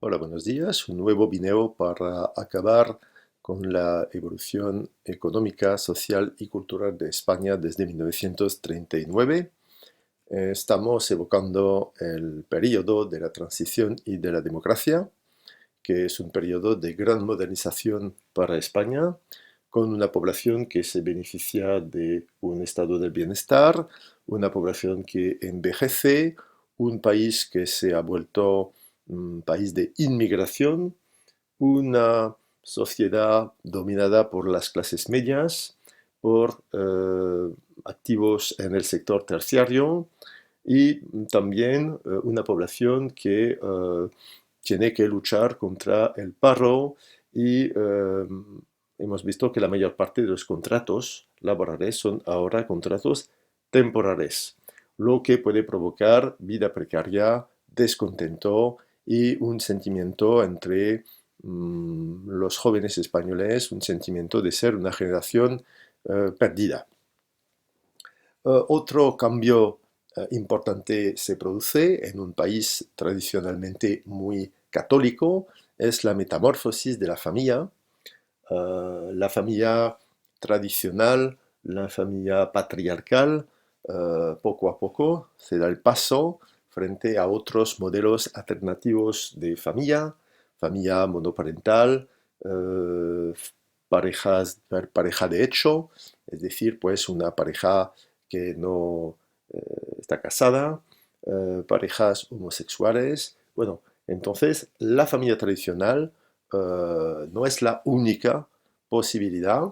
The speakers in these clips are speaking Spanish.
Hola, buenos días. Un nuevo video para acabar con la evolución económica, social y cultural de España desde 1939. Estamos evocando el periodo de la transición y de la democracia, que es un periodo de gran modernización para España, con una población que se beneficia de un estado del bienestar, una población que envejece, un país que se ha vuelto un país de inmigración, una sociedad dominada por las clases medias, por activos en el sector terciario y también una población que tiene que luchar contra el paro y hemos visto que la mayor parte de los contratos laborales son ahora contratos temporales, lo que puede provocar vida precaria, descontento y un sentimiento entre los jóvenes españoles, un sentimiento de ser una generación perdida. Otro cambio importante se produce en un país tradicionalmente muy católico, es la metamorfosis de la familia. La familia tradicional, la familia patriarcal, poco a poco se da el paso frente a otros modelos alternativos de familia, familia monoparental, eh, pareja de hecho, es decir, pues una pareja que no está casada, parejas homosexuales. Bueno, entonces la familia tradicional no es la única posibilidad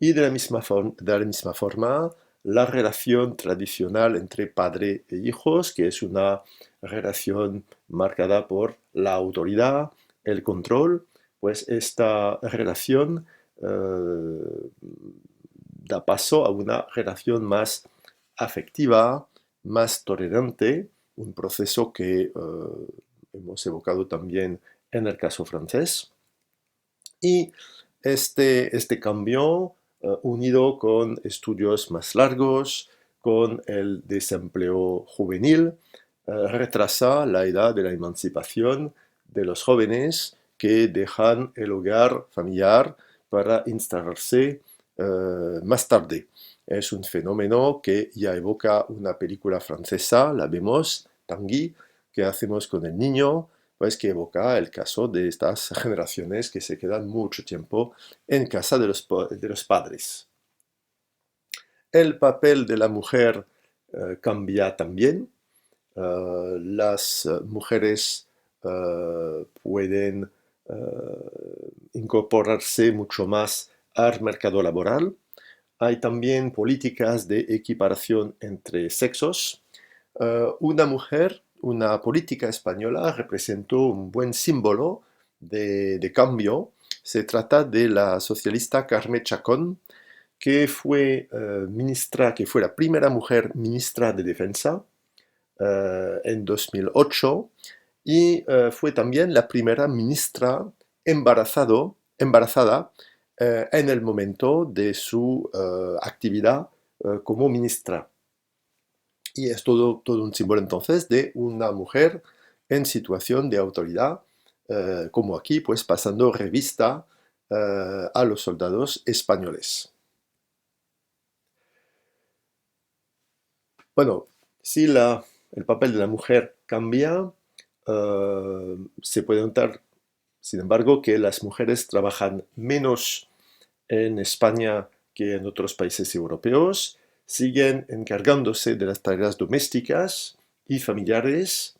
y de la misma forma la relación tradicional entre padre e hijos, que es una relación marcada por la autoridad, el control, pues esta relación da paso a una relación más afectiva, más tolerante, un proceso que hemos evocado también en el caso francés. Y este cambio, unido con estudios más largos, con el desempleo juvenil, retrasa la edad de la emancipación de los jóvenes que dejan el hogar familiar para instalarse más tarde. Es un fenómeno que ya evoca una película francesa, la vemos, Tanguy, ¿qué hacemos con el niño? Pues que evoca el caso de estas generaciones que se quedan mucho tiempo en casa de los padres. El papel de la mujer cambia también. Las mujeres pueden incorporarse mucho más al mercado laboral. Hay también políticas de equiparación entre sexos. Una mujer, una política española, representó un buen símbolo de cambio. Se trata de la socialista Carme Chacón, que fue ministra, que fue la primera mujer ministra de Defensa en 2008 y fue también la primera ministra embarazada en el momento de su actividad como ministra. Y es todo un símbolo entonces de una mujer en situación de autoridad, como aquí, pues pasando revista a los soldados españoles. Bueno, si el papel de la mujer cambia, se puede notar, sin embargo, que las mujeres trabajan menos en España que en otros países europeos, siguen encargándose de las tareas domésticas y familiares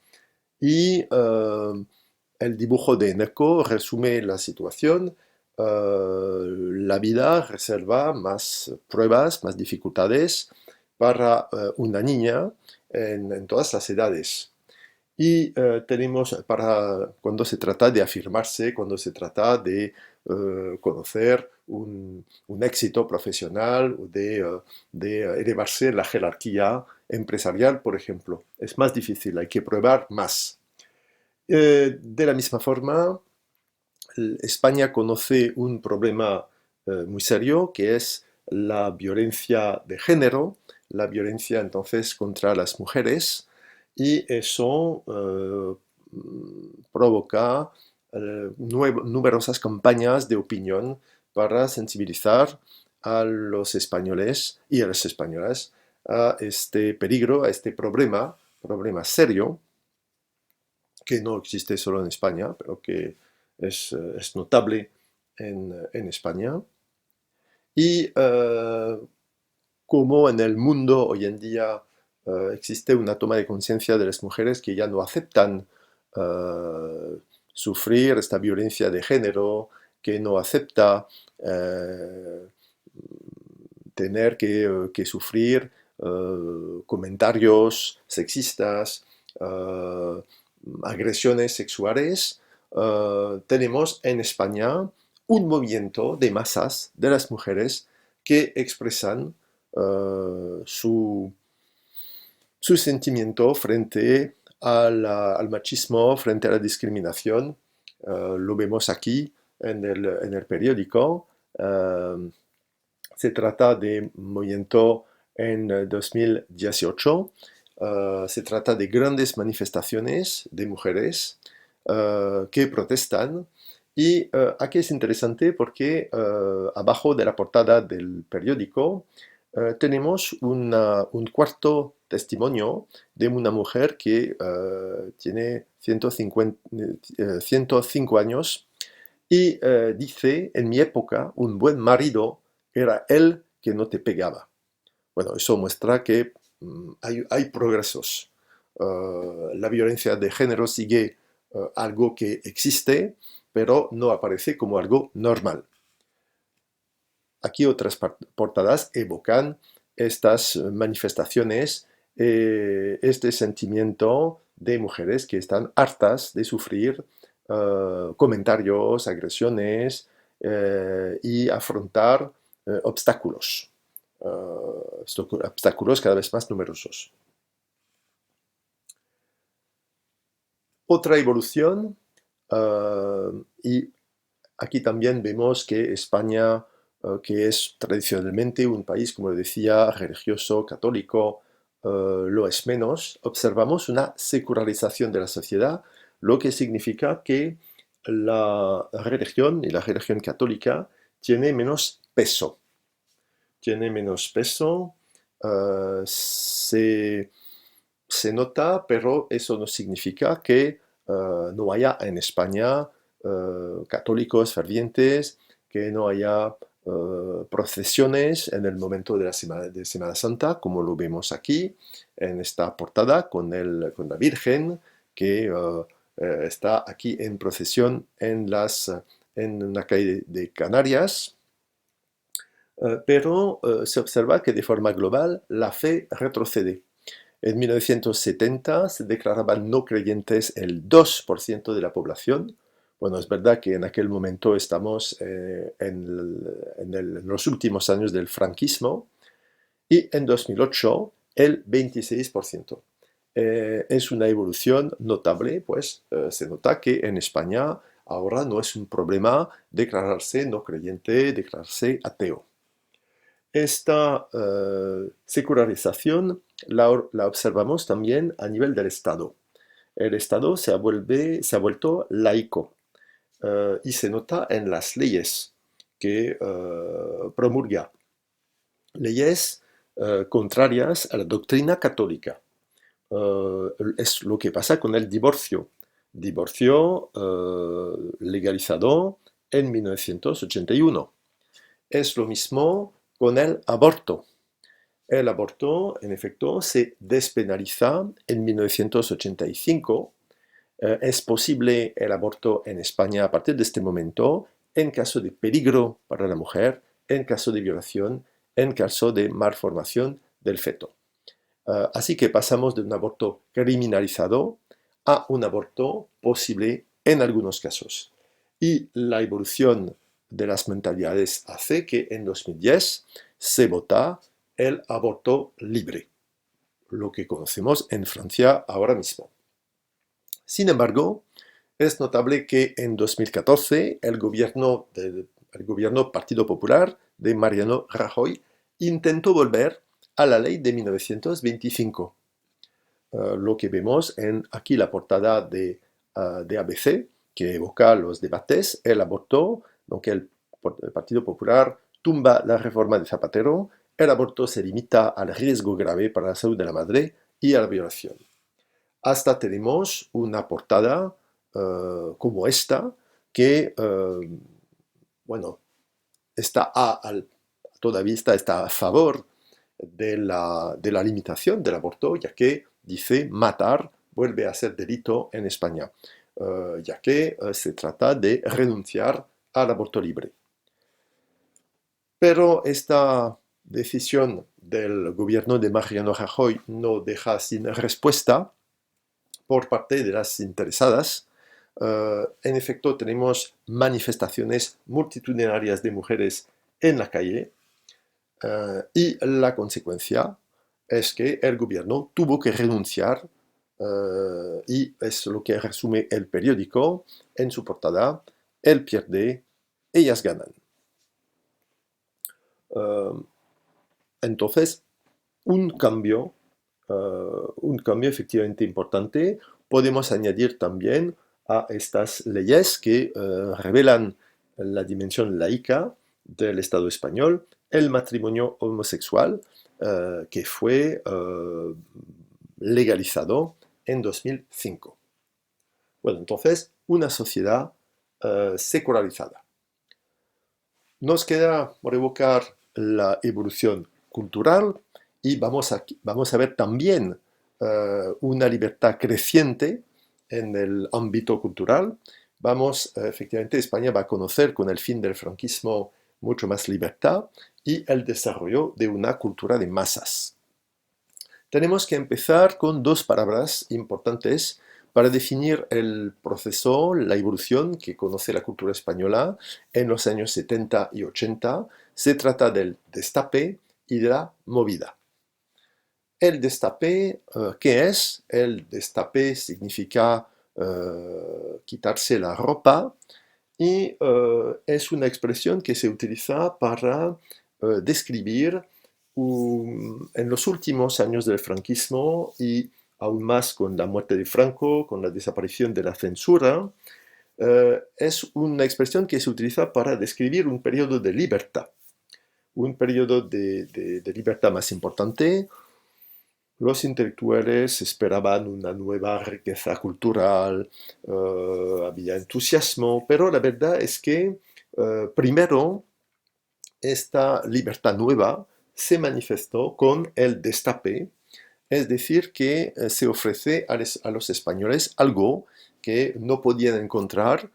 y el dibujo de Eneco resume la situación. La vida reserva más pruebas, más dificultades para una niña en todas las edades. Y tenemos para cuando se trata de afirmarse, cuando se trata de conocer un éxito profesional, de elevarse en la jerarquía empresarial, por ejemplo. Es más difícil, hay que probar más. De la misma forma, España conoce un problema muy serio que es la violencia de género, la violencia entonces contra las mujeres y eso provoca numerosas campañas de opinión para sensibilizar a los españoles y a las españolas a este peligro, a este problema serio, que no existe solo en España, pero que es notable en España. Y como en el mundo hoy en día existe una toma de conciencia de las mujeres que ya no aceptan sufrir esta violencia de género, que no acepta tener que sufrir comentarios sexistas, agresiones sexuales. Tenemos en España un movimiento de masas de las mujeres que expresan su sentimiento frente al machismo, frente a la discriminación. Lo vemos aquí en el periódico. Se trata de un movimiento en 2018. Se trata de grandes manifestaciones de mujeres que protestan. Y aquí es interesante porque abajo de la portada del periódico tenemos un cuarto testimonio de una mujer que tiene 105 años y dice: en mi época, un buen marido era el que no te pegaba. Bueno, eso muestra que hay progresos. La violencia de género sigue algo que existe, pero no aparece como algo normal. Aquí otras portadas evocan estas manifestaciones, este sentimiento de mujeres que están hartas de sufrir comentarios, agresiones y afrontar obstáculos, obstáculos cada vez más numerosos. Otra evolución, y aquí también vemos que España, que es tradicionalmente un país, como decía, religioso, católico, lo es menos. Observamos una secularización de la sociedad, lo que significa que la religión y la religión católica tiene menos peso. Tiene menos peso, se nota, pero eso no significa que no haya en España católicos fervientes, que no haya procesiones en el momento de la Semana Santa, como lo vemos aquí en esta portada con la Virgen que está aquí en procesión en una calle de Canarias. Pero se observa que de forma global la fe retrocede. En 1970 se declaraban no creyentes el 2% de la población. Bueno, es verdad que en aquel momento estamos en los últimos años del franquismo, y en 2008 el 26%. Es una evolución notable, pues se nota que en España ahora no es un problema declararse no creyente, declararse ateo. Esta secularización la observamos también a nivel del Estado. El Estado se ha vuelto laico y se nota en las leyes que promulga. Leyes contrarias a la doctrina católica. Es lo que pasa con el divorcio. Divorcio legalizado en 1981. Es lo mismo con el aborto. El aborto, en efecto, se despenaliza en 1985. Es posible el aborto en España a partir de este momento en caso de peligro para la mujer, en caso de violación, en caso de malformación del feto. Así que pasamos de un aborto criminalizado a un aborto posible en algunos casos. Y la evolución de las mentalidades hace que en 2010 se vota el aborto libre, lo que conocemos en Francia ahora mismo. Sin embargo, es notable que en 2014 el gobierno Partido Popular de Mariano Rajoy intentó volver a la ley de 1925. Lo que vemos aquí la portada de de ABC, que evoca los debates. El aborto, donc el Partido Popular tumba la reforma de Zapatero, el aborto se limita al riesgo grave para la salud de la madre y a la violación. Hasta tenemos una portada como esta, que, bueno, está a toda vista está a favor de la limitación del aborto, ya que dice matar vuelve a ser delito en España, ya que se trata de renunciar al aborto libre. Pero esta decisión del gobierno de Mariano Rajoy no deja sin respuesta por parte de las interesadas. En efecto, tenemos manifestaciones multitudinarias de mujeres en la calle, y la consecuencia es que el gobierno tuvo que renunciar, y es lo que resume el periódico en su portada: él pierde, ellas ganan. Uh, entonces, un cambio, un cambio efectivamente importante. Podemos añadir también a estas leyes que revelan la dimensión laica del Estado español el matrimonio homosexual, que fue legalizado en 2005. Bueno, entonces, una sociedad secularizada. Nos queda por evocar la evolución cultural y vamos a ver también una libertad creciente en el ámbito cultural. Efectivamente, España va a conocer con el fin del franquismo mucho más libertad y el desarrollo de una cultura de masas. Tenemos que empezar con dos palabras importantes para definir el proceso, la evolución que conoce la cultura española en los años 70 y 80. Se trata del destape y de la movida. El destape, ¿qué es? El destape significa quitarse la ropa y es una expresión que se utiliza para describir en los últimos años del franquismo y aún más con la muerte de Franco, con la desaparición de la censura. Es una expresión que se utiliza para describir un periodo de libertad, un periodo de libertad más importante. Los intelectuales esperaban una nueva riqueza cultural, había entusiasmo, pero la verdad es que primero esta libertad nueva se manifestó con el destape, es decir, que se ofrece a los españoles algo que no podían encontrar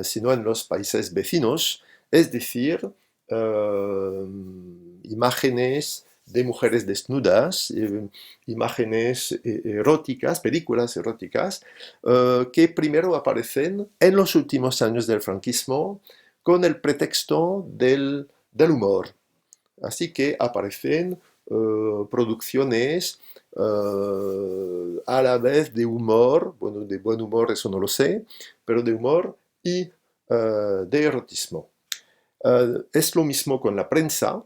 sino en los países vecinos, es decir, imágenes de mujeres desnudas, imágenes eróticas, películas eróticas, que primero aparecen en los últimos años del franquismo con el pretexto del humor. Así que aparecen producciones a la vez de humor, bueno, de buen humor eso no lo sé, pero de humor y de erotismo. Es lo mismo con la prensa.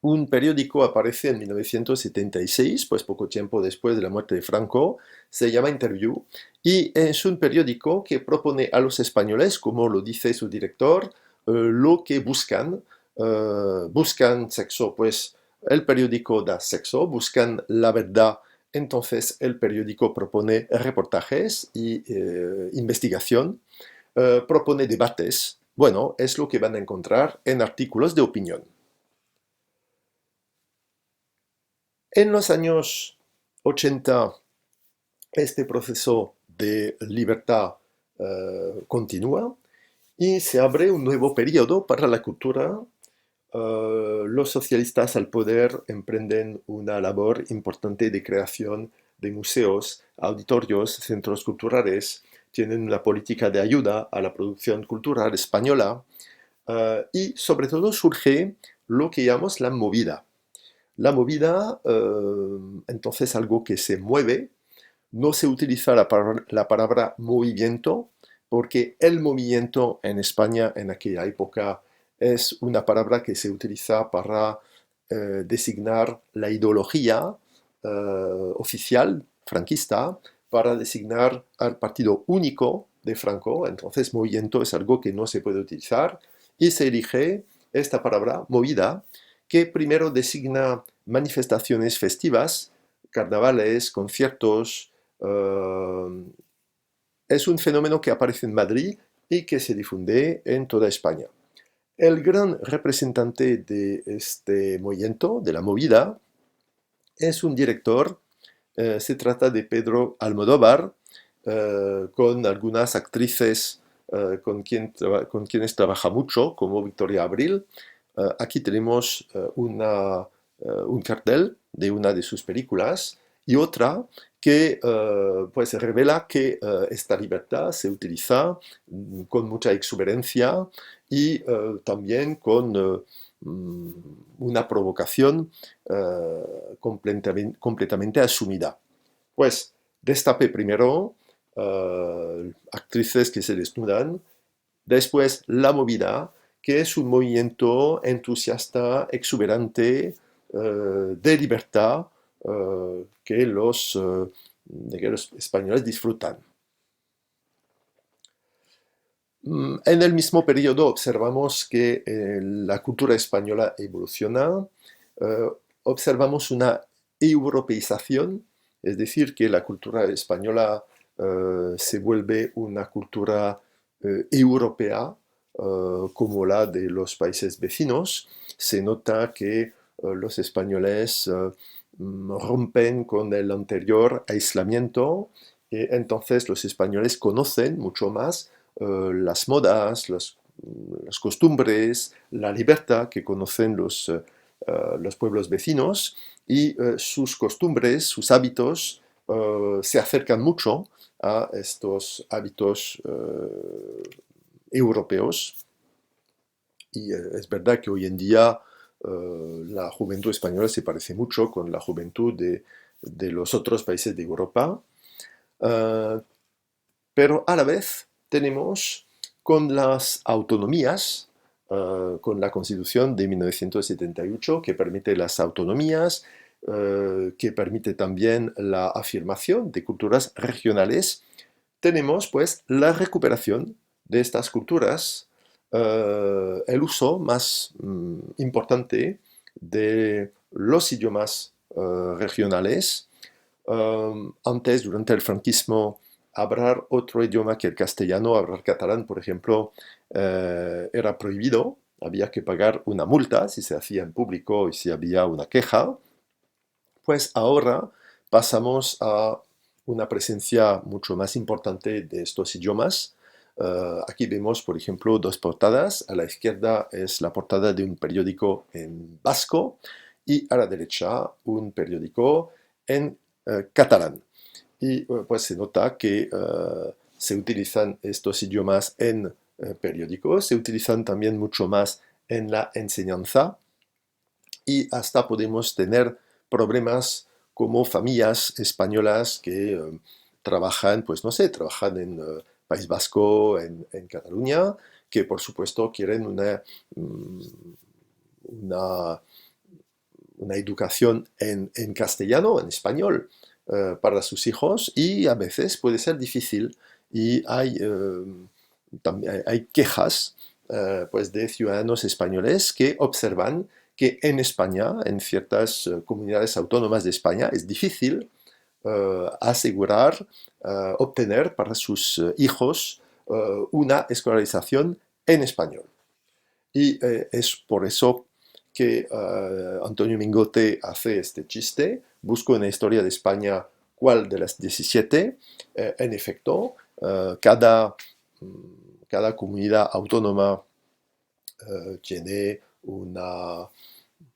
Un periódico aparece en 1976, pues poco tiempo después de la muerte de Franco, se llama Interview, y es un periódico que propone a los españoles, como lo dice su director, lo que buscan. Buscan sexo, pues el periódico da sexo, buscan la verdad, entonces el periódico propone reportajes y investigación, propone debates. Bueno, es lo que van a encontrar en artículos de opinión. En los años 80, este proceso de libertad continúa y se abre un nuevo periodo para la cultura. Los socialistas al poder emprenden una labor importante de creación de museos, auditorios, centros culturales, tienen una política de ayuda a la producción cultural española, y sobre todo surge lo que llamamos la movida. La movida, entonces, algo que se mueve. No se utiliza la palabra movimiento, porque el movimiento en España en aquella época es una palabra que se utiliza para designar la ideología oficial franquista, para designar al partido único de Franco. Entonces, movimiento es algo que no se puede utilizar y se elige esta palabra, movida, que primero designa manifestaciones festivas, carnavales, conciertos. Es un fenómeno que aparece en Madrid y que se difunde en toda España. El gran representante de este movimiento, de la movida, es un director. Se trata de Pedro Almodóvar, con algunas actrices con quienes trabaja mucho, como Victoria Abril. Aquí tenemos un cartel de una de sus películas y otra que pues revela que esta libertad se utiliza con mucha exuberancia y también con mm, una provocación completamente asumida. Pues destape primero actrices que se desnudan, después la movida, que es un movimiento entusiasta, exuberante, de libertad, de que los españoles disfrutan. En el mismo periodo observamos que la cultura española evoluciona, eh, observamos una europeización, es decir, que la cultura española se vuelve una cultura europea, como la de los países vecinos. Se nota que los españoles rompen con el anterior aislamiento, y entonces los españoles conocen mucho más las modas, las costumbres, la libertad que conocen los pueblos vecinos y sus costumbres, sus hábitos se acercan mucho a estos hábitos europeos. Y es verdad que hoy en día la juventud española se parece mucho con la juventud de los otros países de Europa. Uh, pero a la vez tenemos con las autonomías, con la Constitución de 1978, que permite las autonomías, que permite también la afirmación de culturas regionales, tenemos pues la recuperación de estas culturas, el uso más importante de los idiomas regionales. Antes, durante el franquismo, hablar otro idioma que el castellano, hablar catalán, por ejemplo, era prohibido. Había que pagar una multa si se hacía en público y si había una queja. Pues ahora pasamos a una presencia mucho más importante de estos idiomas. Aquí vemos, por ejemplo, dos portadas. A la izquierda es la portada de un periódico en vasco y a la derecha un periódico en catalán. Y pues se nota que se utilizan estos idiomas en periódicos, se utilizan también mucho más en la enseñanza y hasta podemos tener problemas como familias españolas que trabajan, pues no sé, trabajan en País Vasco, en Cataluña, que por supuesto quieren mm, una, una educación en castellano, en español, para sus hijos y a veces puede ser difícil y también hay quejas pues de ciudadanos españoles que observan que en España, en ciertas comunidades autónomas de España, es difícil asegurar, obtener para sus hijos una escolarización en español. Y es por eso que Antonio Mingote hace este chiste, busco en la historia de España cuál de las 17, en efecto, cada comunidad autónoma tiene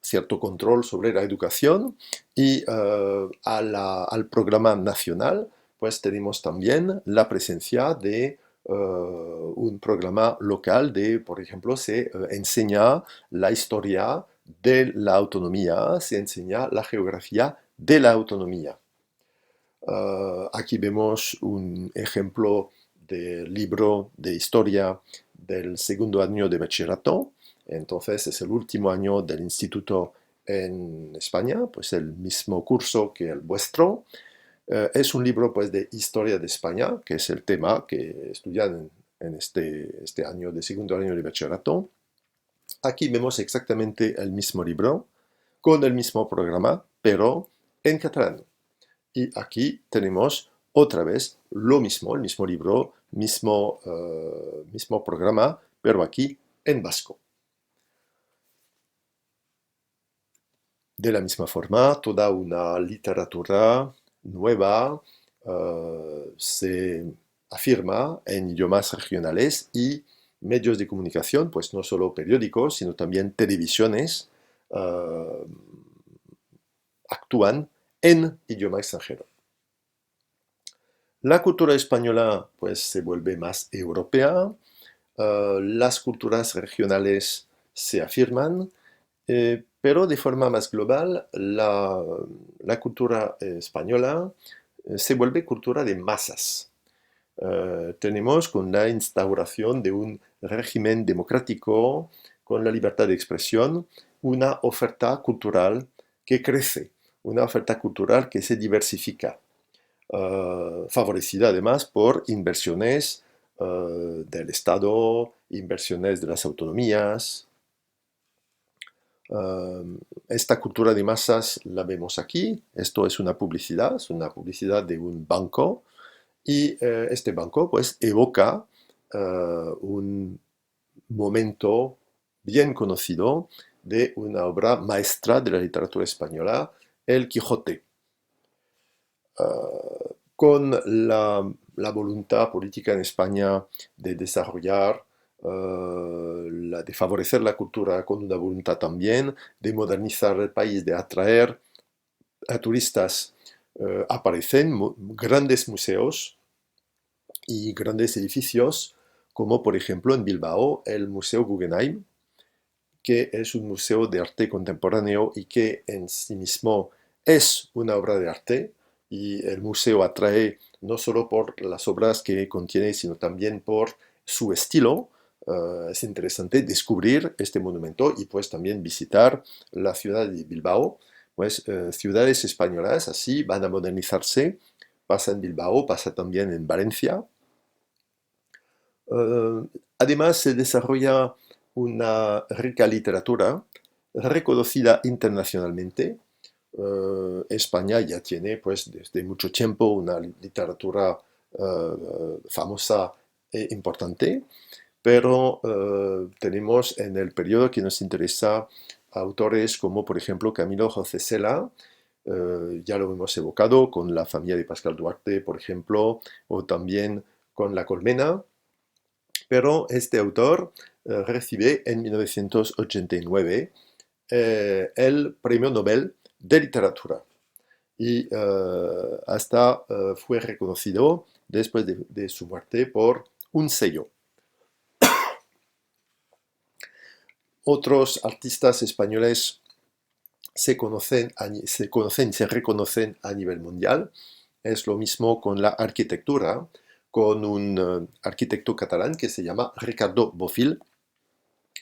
cierto control sobre la educación y al programa nacional pues tenemos también la presencia de un programa local de, por ejemplo, se enseña la historia de la autonomía, se enseña la geografía de la autonomía. Aquí vemos un ejemplo de libro de historia del segundo año de bachillerato. Entonces es el último año del instituto en España, pues el mismo curso que el vuestro. Es un libro pues, de historia de España, que es el tema que estudian en este año de segundo año de bachillerato. Aquí vemos exactamente el mismo libro, con el mismo programa, pero en catalán. Y aquí tenemos otra vez lo mismo, el mismo libro, mismo programa, pero aquí en vasco. De la misma forma, toda una literatura nueva se afirma en idiomas regionales y medios de comunicación, pues no solo periódicos, sino también televisiones, eh, actúan en idioma extranjero. La cultura española pues se vuelve más europea, las culturas regionales se afirman, pero de forma más global la cultura española se vuelve cultura de masas. Tenemos con la instauración de un régimen democrático, con la libertad de expresión, una oferta cultural que crece, una oferta cultural que se diversifica, favorecida además por inversiones del Estado, inversiones de las autonomías. Esta cultura de masas la vemos aquí. Esto es una publicidad de un banco y este banco pues evoca un momento bien conocido de una obra maestra de la literatura española, El Quijote. Con la voluntad política en España de desarrollar, de favorecer la cultura con una voluntad también de modernizar el país, de atraer a turistas, aparecen grandes museos y grandes edificios, como por ejemplo en Bilbao el Museo Guggenheim, que es un museo de arte contemporáneo y que en sí mismo es una obra de arte, y el museo atrae no solo por las obras que contiene, sino también por su estilo. Es interesante descubrir este monumento y pues también visitar la ciudad de Bilbao. Pues ciudades españolas así van a modernizarse, pasa en Bilbao, pasa también en Valencia. Eh, Además, se desarrolla una rica literatura reconocida internacionalmente. España ya tiene, pues, desde mucho tiempo una literatura famosa e importante, pero tenemos en el periodo que nos interesa autores como, por ejemplo, Camilo José Cela, ya lo hemos evocado con la familia de Pascal Duarte, por ejemplo, o también con La Colmena. Pero este autor recibe en 1989 el Premio Nobel de Literatura y hasta fue reconocido después de su muerte por un sello. Otros artistas españoles se reconocen a nivel mundial. Es lo mismo con la arquitectura, con un arquitecto catalán que se llama Ricardo Bofill,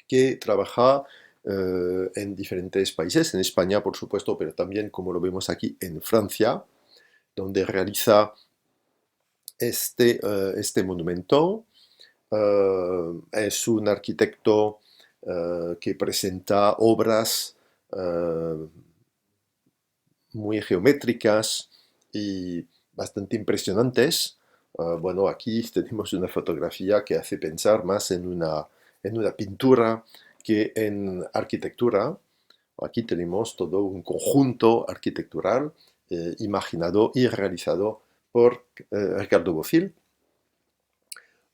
que trabaja en diferentes países, en España por supuesto, pero también, como lo vemos aquí, en Francia, donde realiza este monumento. Es un arquitecto que presenta obras muy geométricas y bastante impresionantes. Bueno, aquí tenemos una fotografía que hace pensar más en una pintura que en arquitectura. Aquí tenemos todo un conjunto arquitectural imaginado y realizado por Ricardo Bofill.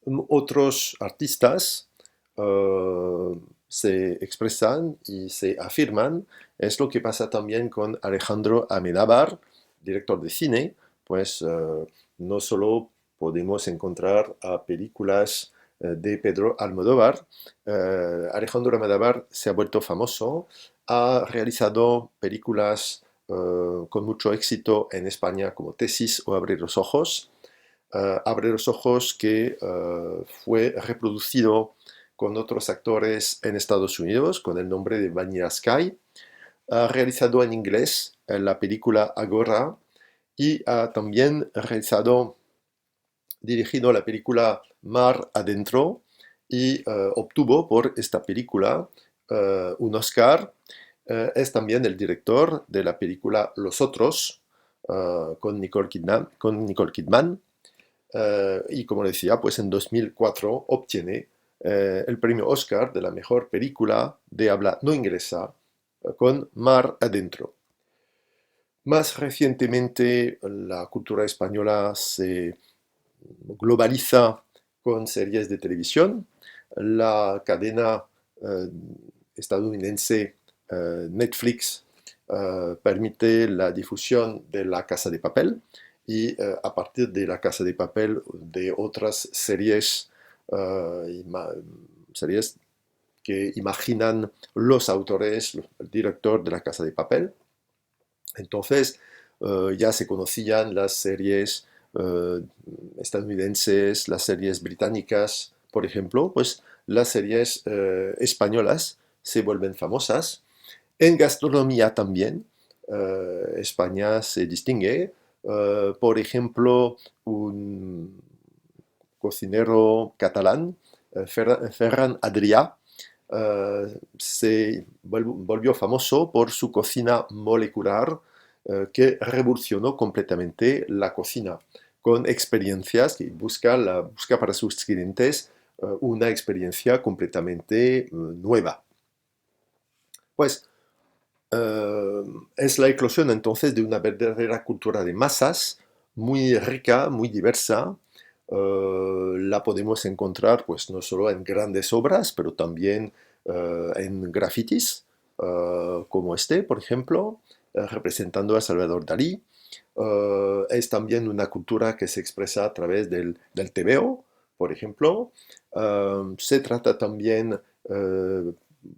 Otros artistas se expresan y se afirman. Es lo que pasa también con Alejandro Amenábar, director de cine. Pues no solo podemos encontrar a películas de Pedro Almodóvar. Alejandro Amenábar se ha vuelto famoso, ha realizado películas con mucho éxito en España como Tesis o Abrir los ojos. Abre los ojos, que fue reproducido con otros actores en Estados Unidos con el nombre de Vanilla Sky. Ha realizado en inglés la película Agora, y ha también dirigido la película Mar Adentro y obtuvo por esta película un Oscar. Es también el director de la película Los Otros con Nicole Kidman. Y como decía, pues en 2004 obtiene el premio Oscar de la mejor película de habla no inglesa con Mar Adentro. Más recientemente, la cultura española se globaliza con series de televisión. La cadena eh, estadounidense Netflix permite la difusión de La Casa de Papel y a partir de La Casa de Papel de otras series, series que imaginan los autores, el director de La Casa de Papel. Entonces ya se conocían las series eh, estadounidenses, las series británicas, por ejemplo, pues las series españolas se vuelven famosas. En gastronomía también, España se distingue. Por ejemplo, un cocinero catalán, Ferran Adrià, se volvió famoso por su cocina molecular que revolucionó completamente la cocina, con experiencias que busca para sus clientes una experiencia completamente nueva. Pues eh, es la eclosión entonces de una verdadera cultura de masas, muy rica, muy diversa. La podemos encontrar pues no solo en grandes obras, pero también en grafitis, como este, por ejemplo, representando a Salvador Dalí. Es también una cultura que se expresa a través del tebeo, por ejemplo. Se trata también,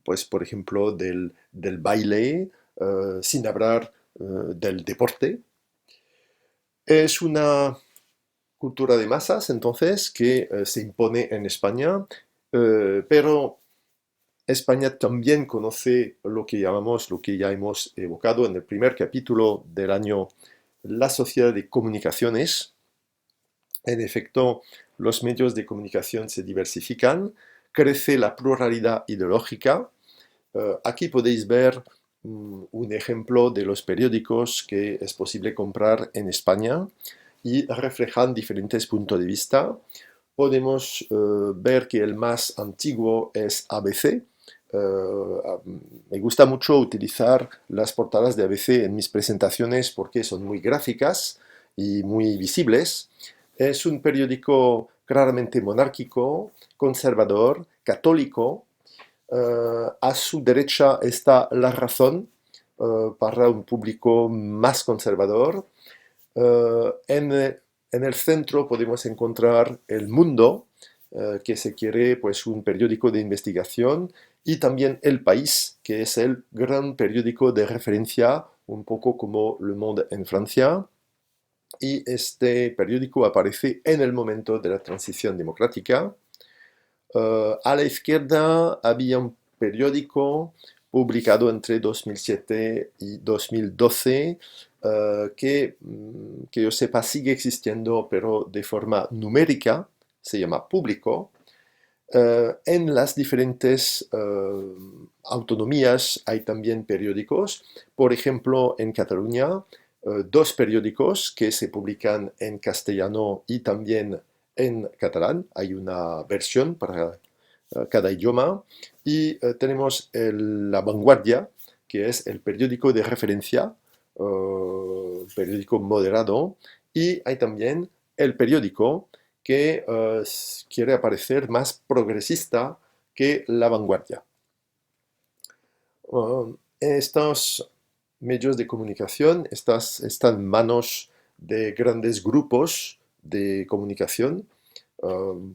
pues, por ejemplo, del baile, sin hablar del deporte. Es una cultura de masas, entonces, que se impone en España, pero España también conoce lo que llamamos, lo que ya hemos evocado en el primer capítulo del año, la sociedad de comunicaciones. En efecto, los medios de comunicación se diversifican, crece la pluralidad ideológica. Aquí podéis ver un ejemplo de los periódicos que es posible comprar en España y reflejan diferentes puntos de vista. Podemos ver que el más antiguo es ABC. Me gusta mucho utilizar las portadas de ABC en mis presentaciones porque son muy gráficas y muy visibles. Es un periódico claramente monárquico, conservador, católico. A su derecha está La Razón, para un público más conservador. En el centro podemos encontrar El Mundo, que se quiere pues, un periódico de investigación, y también El País, que es el gran periódico de referencia, un poco como Le Monde en Francia. Y este periódico aparece en el momento de la transición democrática. A la izquierda había un periódico publicado entre 2007 y 2012 que yo sepa sigue existiendo pero de forma numérica, se llama Público. En las diferentes autonomías hay también periódicos, por ejemplo en Cataluña, dos periódicos que se publican en castellano y también en catalán. Hay una versión para cada idioma. Y tenemos La Vanguardia, que es el periódico de referencia, periódico moderado. Y hay también el periódico que quiere aparecer más progresista que La Vanguardia. Estos medios de comunicación están en manos de grandes grupos de comunicación,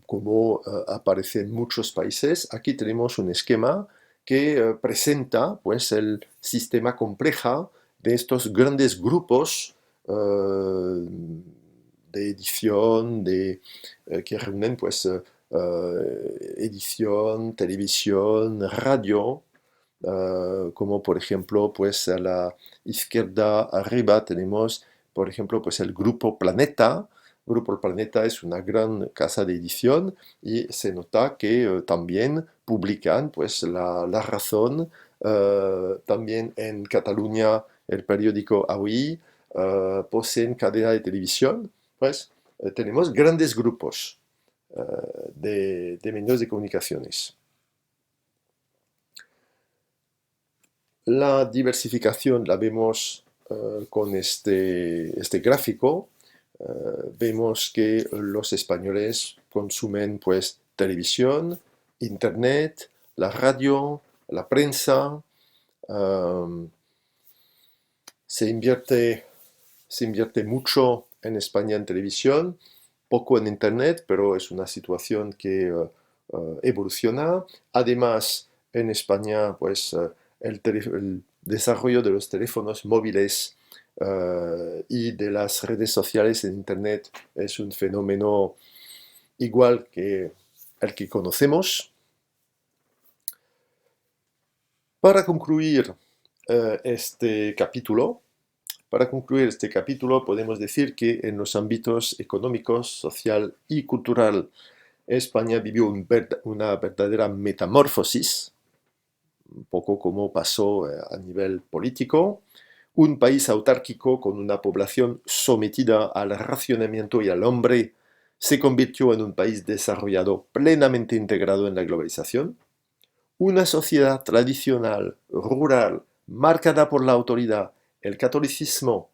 como aparece en muchos países. Aquí tenemos un esquema que presenta pues, el sistema complejo de estos grandes grupos de edición, que reúnen pues, edición, televisión, radio, como por ejemplo, pues a la izquierda arriba tenemos por ejemplo, pues el Grupo Planeta. Grupo Planeta es una gran casa de edición y se nota que también publican pues La Razón, también en Cataluña el periódico Avui, poseen cadena de televisión, pues tenemos grandes grupos de medios de comunicaciones. La diversificación la vemos con este gráfico. Vemos que los españoles consumen pues televisión, internet, la radio, la prensa. um, se invierte, se invierte mucho en España en televisión, poco en internet, pero es una situación que evoluciona. Además, en España, pues el desarrollo de los teléfonos móviles y de las redes sociales en internet es un fenómeno igual que el que conocemos. Para concluir este capítulo, podemos decir que en los ámbitos económicos, social y cultural, España vivió una verdadera metamorfosis, un poco como pasó a nivel político. Un país autárquico con una población sometida al racionamiento y al hombre se convirtió en un país desarrollado, plenamente integrado en la globalización. Una sociedad tradicional, rural, marcada por la autoridad, el catolicismo,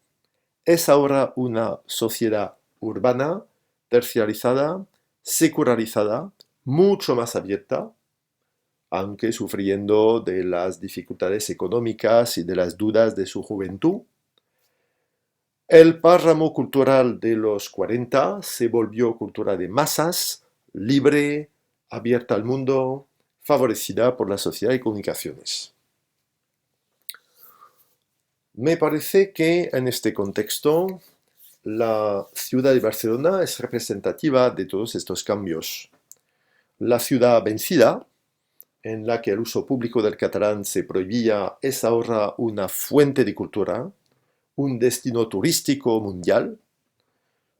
es ahora una sociedad urbana, terciarizada, secularizada, mucho más abierta, aunque sufriendo de las dificultades económicas y de las dudas de su juventud. El páramo cultural de los 40 se volvió cultura de masas, libre, abierta al mundo, favorecida por la sociedad y comunicaciones. Me parece que en este contexto la ciudad de Barcelona es representativa de todos estos cambios. La ciudad vencida, en la que el uso público del catalán se prohibía, es ahora una fuente de cultura, un destino turístico mundial.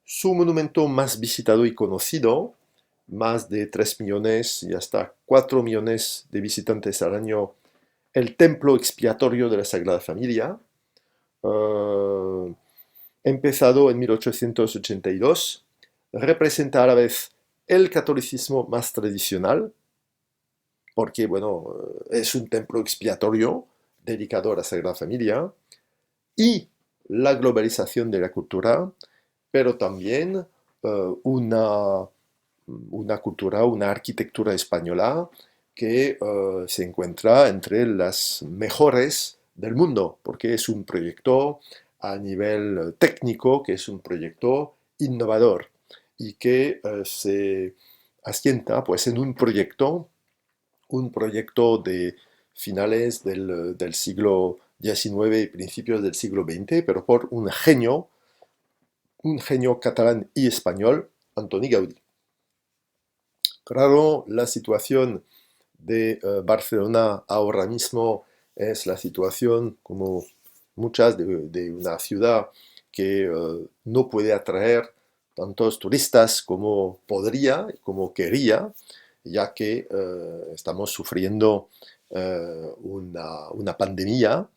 Su monumento más visitado y conocido, más de 3 millones y hasta 4 millones de visitantes al año, el Templo Expiatorio de la Sagrada Familia, empezado en 1882, representa a la vez el catolicismo más tradicional, porque bueno, es un templo expiatorio dedicado a la Sagrada Familia, y la globalización de la cultura, pero también una cultura, una arquitectura española que se encuentra entre las mejores del mundo, porque es un proyecto a nivel técnico, que es un proyecto innovador y que se asienta pues, en un proyecto de finales del siglo XIX y principios del siglo XX, pero por un genio catalán y español, Antoni Gaudí. Claro, la situación de Barcelona ahora mismo es la situación, como muchas, de una ciudad que no puede atraer tantos turistas como podría, como quería, ya que estamos sufriendo una pandemia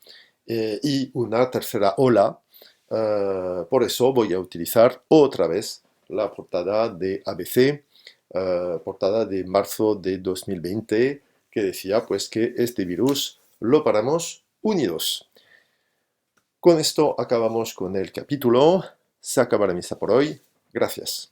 y una tercera ola. Por eso voy a utilizar otra vez la portada de ABC, portada de marzo de 2020, que decía pues que este virus lo paramos unidos. Con esto acabamos con el capítulo. Se acaba la misa por hoy. Gracias.